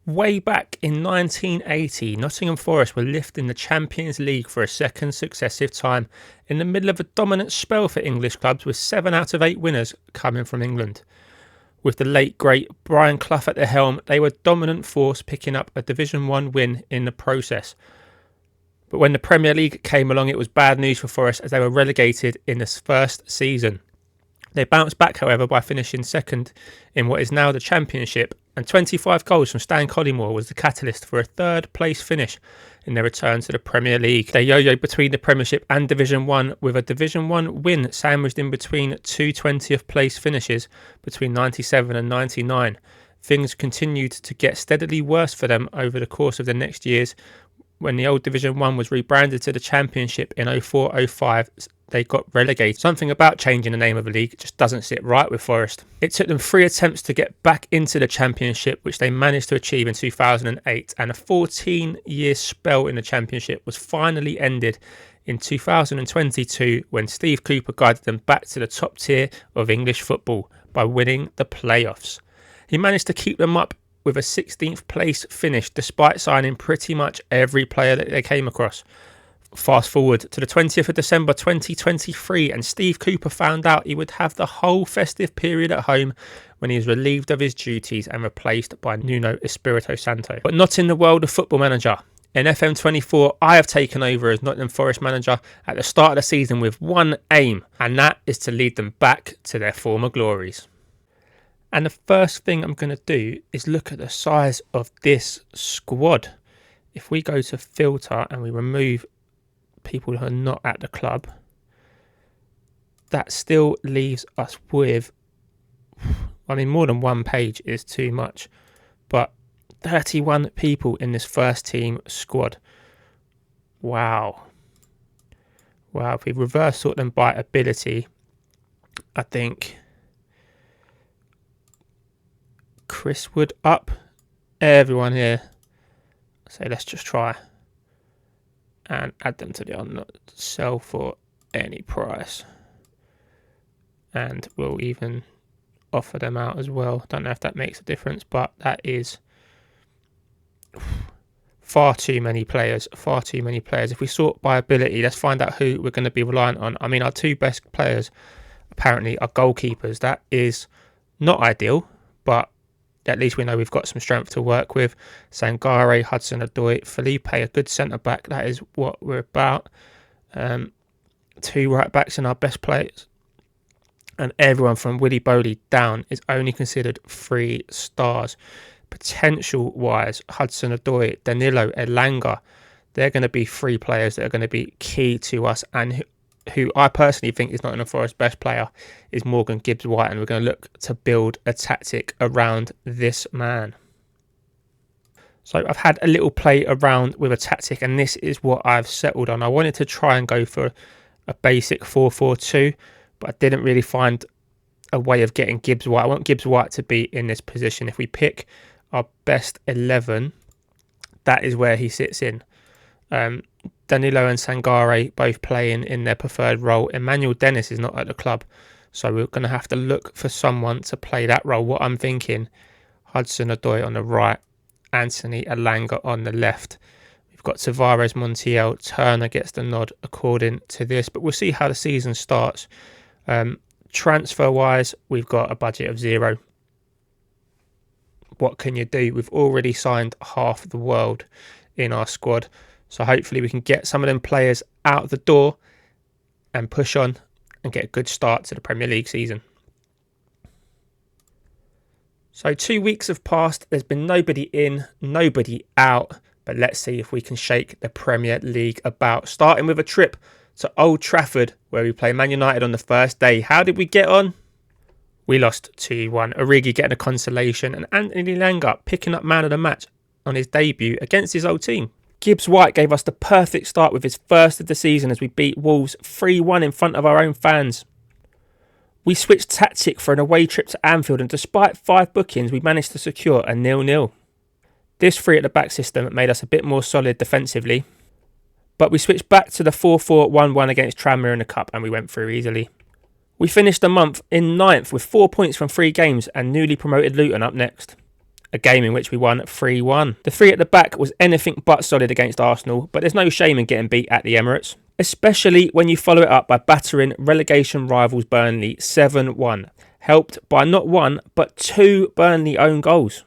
Way back in 1980, Nottingham Forest were lifting the Champions League for a second successive time in the middle of a dominant spell for English clubs, with 7 out of 8 winners coming from England. With the late great Brian Clough at the helm, they were a dominant force, picking up a Division 1 win in the process. But when the Premier League came along, it was bad news for Forest as they were relegated in this first season. They bounced back, however, by finishing second in what is now the Championship, and 25 goals from Stan Collymore was the catalyst for a third place finish in their return to the Premier League. They yo-yoed between the Premiership and Division 1, with a Division 1 win sandwiched in between two 20th place finishes between 97 and 99. Things continued to get steadily worse for them over the course of the next years. When the old Division 1 was rebranded to the Championship in 04-05, they got relegated. Something about changing the name of a league just doesn't sit right with Forest. It took them 3 attempts to get back into the Championship, which they managed to achieve in 2008, and a 14-year spell in the Championship was finally ended in 2022 when Steve Cooper guided them back to the top tier of English football by winning the playoffs. He managed to keep them up with a 16th place finish despite signing pretty much every player that they came across. Fast forward to the 20th of December 2023, and Steve Cooper found out he would have the whole festive period at home when he was relieved of his duties and replaced by Nuno Espirito Santo. But not in the world of Football Manager. In FM24, I have taken over as Nottingham Forest manager at the start of the season with one aim, and that is to lead them back to their former glories. And the first thing I'm going to do is look at the size of this squad. If we go to filter and we remove people who are not at the club, that still leaves us with, I mean, more than one page is too much, but 31 people in this first team squad. Wow. If we reverse sort them by ability, I think Chris Wood up, everyone here. So let's just try and add them to the not sell for any price, and we'll even offer them out as well. Don't know if that makes a difference, but that is far too many players. If we sort by ability, let's find out who we're going to be reliant on. I mean, our 2 best players apparently are goalkeepers. That is not ideal, but at least we know we've got some strength to work with. Sangare, Hudson-Odoi, Felipe, a good centre-back. That is what we're about. 2 right-backs and our best players. And everyone from Willy Bowley down is only considered 3 stars. Potential-wise, Hudson-Odoi, Danilo, Elanga, they're going to be 3 players that are going to be key to us, and who I personally think is Nottingham Forest's best player is Morgan Gibbs-White, and we're going to look to build a tactic around this man. So I've had a little play around with a tactic, and this is what I've settled on. I wanted to try and go for a basic 4-4-2, but I didn't really find a way of getting Gibbs-White. I want Gibbs-White to be in this position. If we pick our best 11, that is where he sits in. Danilo and Sangare both playing in their preferred role. Emmanuel Dennis is not at the club, so we're going to have to look for someone to play that role. What I'm thinking, Hudson-Odoi on the right, Anthony Elanga on the left. We've got Tavares, Montiel, Turner gets the nod according to this, but we'll see how the season starts. Transfer-wise, we've got a budget of 0. What can you do? We've already signed half the world in our squad. So hopefully we can get some of them players out the door and push on and get a good start to the Premier League season. So 2 weeks have passed. There's been nobody in, nobody out. But let's see if we can shake the Premier League about. Starting with a trip to Old Trafford, where we play Man United on the first day. How did we get on? We lost 2-1. Origi getting a consolation, and Anthony Elanga picking up man of the match on his debut against his old team. Gibbs-White gave us the perfect start with his first of the season as we beat Wolves 3-1 in front of our own fans. We switched tactic for an away trip to Anfield, and despite 5 bookings, we managed to secure a 0-0. This 3 at the back system made us a bit more solid defensively, but we switched back to the 4-4-1-1 against Tranmere in the Cup and we went through easily. We finished the month in 9th with 4 points from 3 games and newly promoted Luton up next. a game in which we won 3-1. The three at the back was anything but solid against Arsenal, but there's no shame in getting beat at the Emirates, especially when you follow it up by battering relegation rivals Burnley 7-1, helped by not one but two Burnley own goals,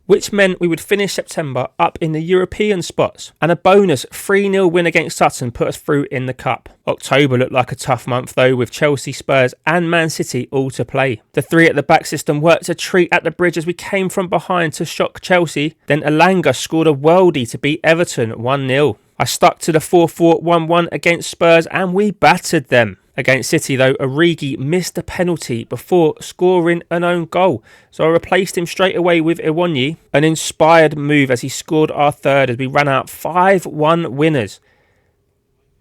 which meant we would finish September up in the European spots, and a bonus 3-0 win against Sutton put us through in the Cup. October looked like a tough month though, with Chelsea, Spurs and Man City all to play. The three at the back system worked a treat at the bridge as we came from behind to shock Chelsea, then Elanga scored a worldie to beat Everton 1-0. I stuck to the 4-4-1-1 against Spurs and we battered them. Against City though, Origi missed a penalty before scoring an own goal, so I replaced him straight away with Iwanyi, an inspired move as he scored our third as we ran out 5-1 winners.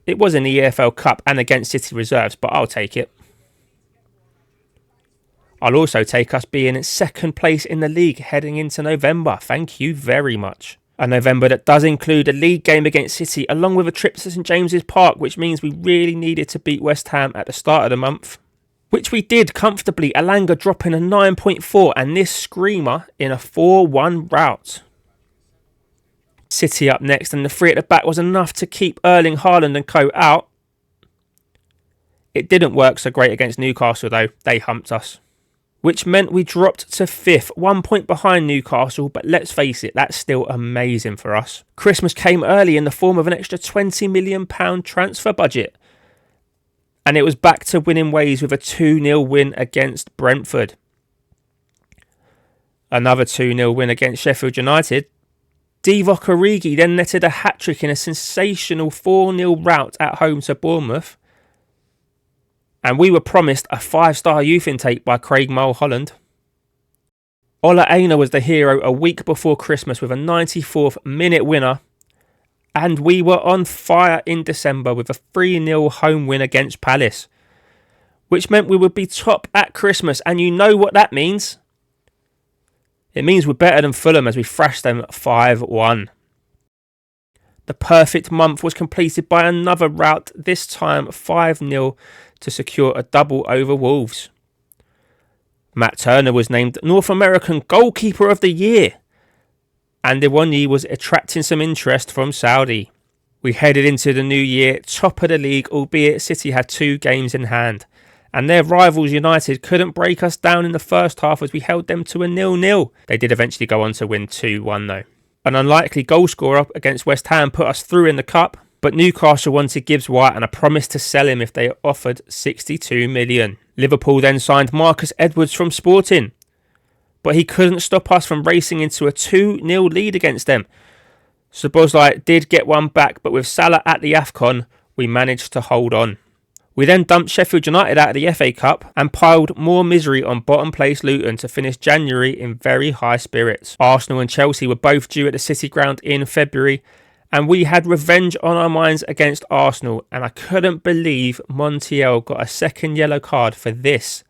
It was in the EFL Cup and against City reserves, but I'll take it. I'll also take us being in second place in the league heading into November. Thank you very much. A November that does include a league game against City along with a trip to St James's Park, which means we really needed to beat West Ham at the start of the month, which we did comfortably, Elanga dropping a 9.4 and this screamer in a 4-1 rout. City up next, and the three at the back was enough to keep Erling Haaland and co out. It didn't work so great against Newcastle though, they humped us, which meant we dropped to 5th, 1 point behind Newcastle, but let's face it, that's still amazing for us. Christmas came early in the form of an extra £20 million transfer budget, and it was back to winning ways with a 2-0 win against Brentford. Another 2-0 win against Sheffield United. Divock Origi then netted a hat-trick in a sensational 4-0 rout at home to Bournemouth. And we were promised a 5-star youth intake by Craig Mulholland. Ola Aina was the hero a week before Christmas with a 94th minute winner. And we were on fire in December with a 3-0 home win against Palace, which meant we would be top at Christmas. And you know what that means? It means we're better than Fulham as we thrashed them 5-1. The perfect month was completed by another rout, this time 5-0 to secure a double over Wolves. Matt Turner was named North American Goalkeeper of the Year, and Iwanyi was attracting some interest from Saudi. We headed into the new year top of the league, albeit City had 2 games in hand, and their rivals United couldn't break us down in the first half as we held them to a 0-0. They did eventually go on to win 2-1 though. An unlikely goal scorer against West Ham put us through in the Cup, but Newcastle wanted Gibbs White and a promise to sell him if they offered $62 million. Liverpool then signed Marcus Edwards from Sporting, but he couldn't stop us from racing into a 2-0 lead against them. Szoboszlai did get one back, but with Salah at the AFCON, we managed to hold on. We then dumped Sheffield United out of the FA Cup and piled more misery on bottom place Luton to finish January in very high spirits. Arsenal and Chelsea were both due at the City Ground in February, and we had revenge on our minds against Arsenal, and I couldn't believe Montiel got a second yellow card for this.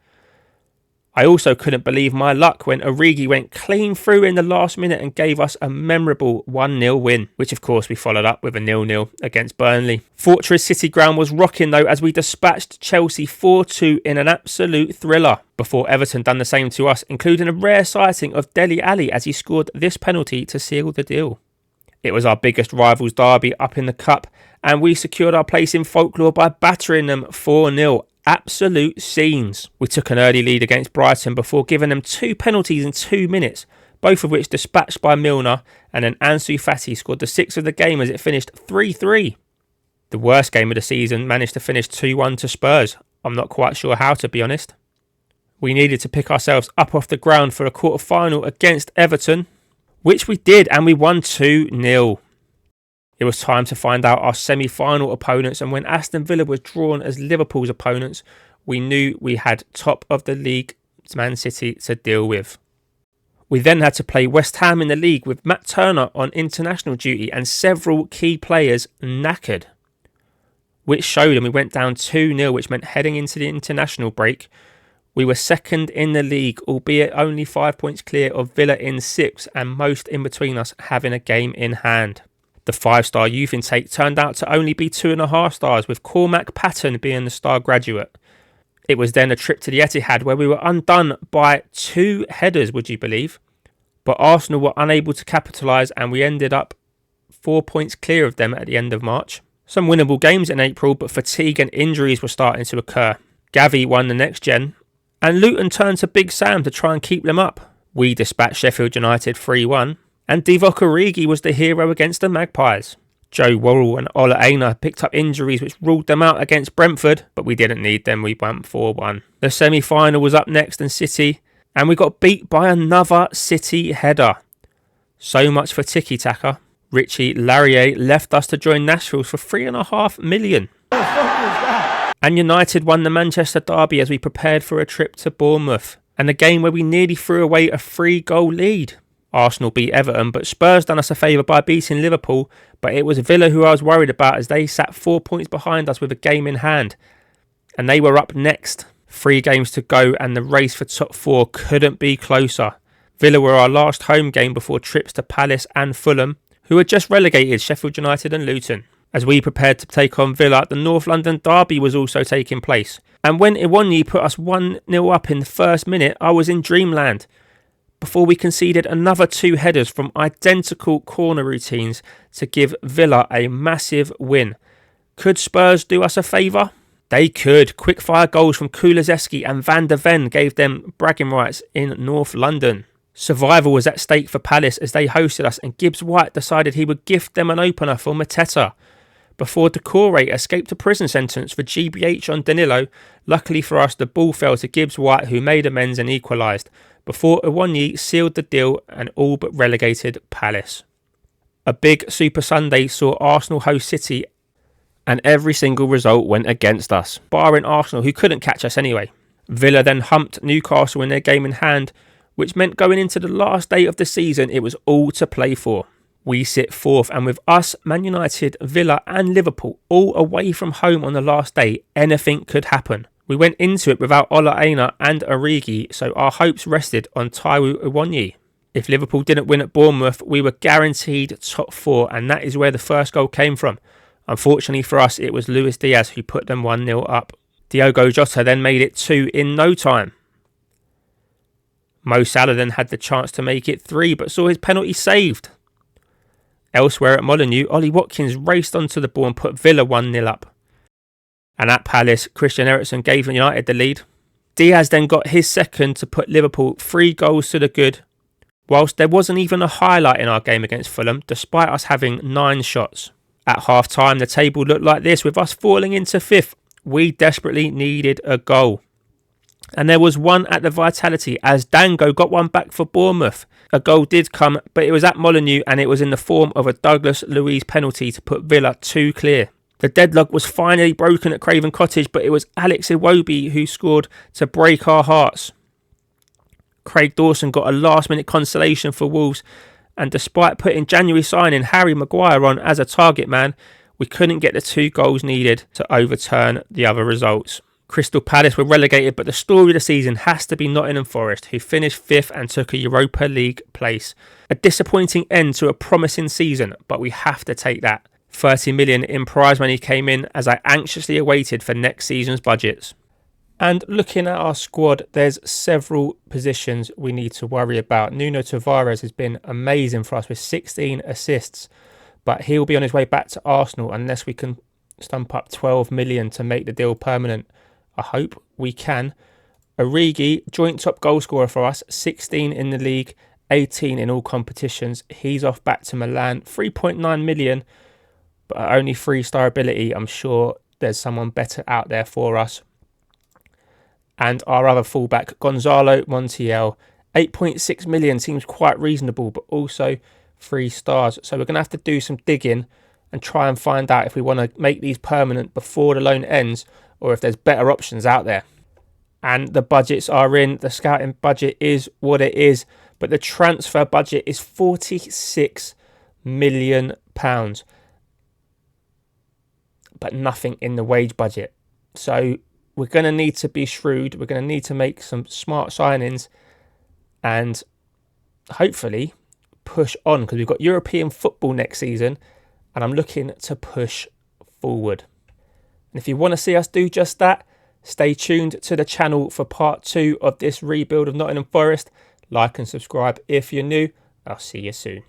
I also couldn't believe my luck when Origi went clean through in the last minute and gave us a memorable 1-0 win, which of course we followed up with a 0-0 against Burnley. Fortress City Ground was rocking though as we dispatched Chelsea 4-2 in an absolute thriller, before Everton done the same to us, including a rare sighting of Dele Alli as he scored this penalty to seal the deal. It was our biggest rivals derby up in the Cup, and we secured our place in folklore by battering them 4-0. Absolute scenes. We took an early lead against Brighton before giving them 2 penalties in 2 minutes, both of which dispatched by Milner, and then Ansu Fati scored the 6th of the game as it finished 3-3. The worst game of the season managed to finish 2-1 to Spurs. I'm not quite sure how, to be honest. We needed to pick ourselves up off the ground for a quarter-final against Everton, which we did, and we won 2-0. It was time to find out our semi-final opponents, and when Aston Villa was drawn as Liverpool's opponents, we knew we had top of the league Man City to deal with. We then had to play West Ham in the league with Matt Turner on international duty and several key players knackered, which showed, and we went down 2-0, which meant heading into the international break, we were second in the league, albeit only 5 points clear of Villa in 6th, and most in between us having a game in hand. The 5-star youth intake turned out to only be 2.5 stars, with Cormac Patton being the star graduate. It was then a trip to the Etihad where we were undone by 2 headers, would you believe? But Arsenal were unable to capitalise and we ended up 4 points clear of them at the end of March. Some winnable games in April, but fatigue and injuries were starting to occur. Gavi won the next gen, and Luton turned to Big Sam to try and keep them up. We dispatched Sheffield United 3-1, and Divock Origi was the hero against the Magpies. Joe Worrell and Ola Aina picked up injuries which ruled them out against Brentford, but we didn't need them, we won 4-1. The semi-final was up next in City, and we got beat by another City header. So much for tiki-taka. Richie Larrier left us to join Nashville for $3.5 million. And United won the Manchester derby as we prepared for a trip to Bournemouth, and a game where we nearly threw away a 3-goal lead. Arsenal beat Everton, but Spurs done us a favour by beating Liverpool, but it was Villa who I was worried about as they sat 4 points behind us with a game in hand. And they were up next. 3 games to go and the race for top 4 couldn't be closer. Villa were our last home game before trips to Palace and Fulham, who had just relegated Sheffield United and Luton. As we prepared to take on Villa, the North London derby was also taking place. And when Iwonyi put us 1-0 up in the first minute, I was in dreamland. Before we conceded another 2 headers from identical corner routines to give Villa a massive win. Could Spurs do us a favour? They could. Quick-fire goals from Kulusevski and Van der Ven gave them bragging rights in North London. Survival was at stake for Palace as they hosted us, and Gibbs White decided he would gift them an opener for Mateta. Before Decore escaped a prison sentence for GBH on Danilo, luckily for us the ball fell to Gibbs White, who made amends and equalised, before Iwonyi sealed the deal and all but relegated Palace. A big Super Sunday saw Arsenal host City, and every single result went against us, barring Arsenal, who couldn't catch us anyway. Villa then humped Newcastle in their game in hand, which meant going into the last day of the season it was all to play for. We sit 4th, and with us, Man United, Villa and Liverpool all away from home on the last day, anything could happen. We went into it without Ola Aina and Origi, so our hopes rested on Taiwo Iwonyi. If Liverpool didn't win at Bournemouth, we were guaranteed top 4, and that is where the first goal came from. Unfortunately for us, it was Luis Diaz who put them 1-0 up. Diogo Jota then made it 2 in no time. Mo Salah then had the chance to make it 3, but saw his penalty saved. Elsewhere at Molineux, Ollie Watkins raced onto the ball and put Villa 1-0 up. And at Palace, Christian Eriksen gave United the lead. Diaz then got his second to put Liverpool 3 goals to the good, whilst there wasn't even a highlight in our game against Fulham, despite us having 9 shots. At half-time, the table looked like this, with us falling into 5th. We desperately needed a goal. And there was one at the Vitality as Dango got one back for Bournemouth. A goal did come, but it was at Molineux and it was in the form of a Douglas Luiz penalty to put Villa 2 clear. The deadlock was finally broken at Craven Cottage, but it was Alex Iwobi who scored to break our hearts. Craig Dawson got a last-minute consolation for Wolves, and despite putting January signing Harry Maguire on as a target man, we couldn't get the 2 goals needed to overturn the other results. Crystal Palace were relegated, but the story of the season has to be Nottingham Forest, who finished 5th and took a Europa League place. A disappointing end to a promising season, but we have to take that. 30 million in prize money came in as I anxiously awaited for next season's budgets. And looking at our squad, there's several positions we need to worry about. Nuno Tavares has been amazing for us with 16 assists, but he'll be on his way back to Arsenal unless we can stump up 12 million to make the deal permanent. I hope we can. Origi, joint top goal scorer for us, 16 in the league, 18 in all competitions. He's off back to Milan, 3.9 million, but only 3-star ability. I'm sure there's someone better out there for us. And our other fullback, Gonzalo Montiel, 8.6 million seems quite reasonable, but also 3 stars. So we're going to have to do some digging and try and find out if we want to make these permanent before the loan ends, or if there's better options out there. And the budgets are in. The scouting budget is what it is, but the transfer budget is £46 million. But nothing in the wage budget. So we're going to need to be shrewd. We're going to need to make some smart signings and hopefully push on, because we've got European football next season and I'm looking to push forward. And if you want to see us do just that, stay tuned to the channel for part 2 of this rebuild of Nottingham Forest. Like and subscribe if you're new. I'll see you soon.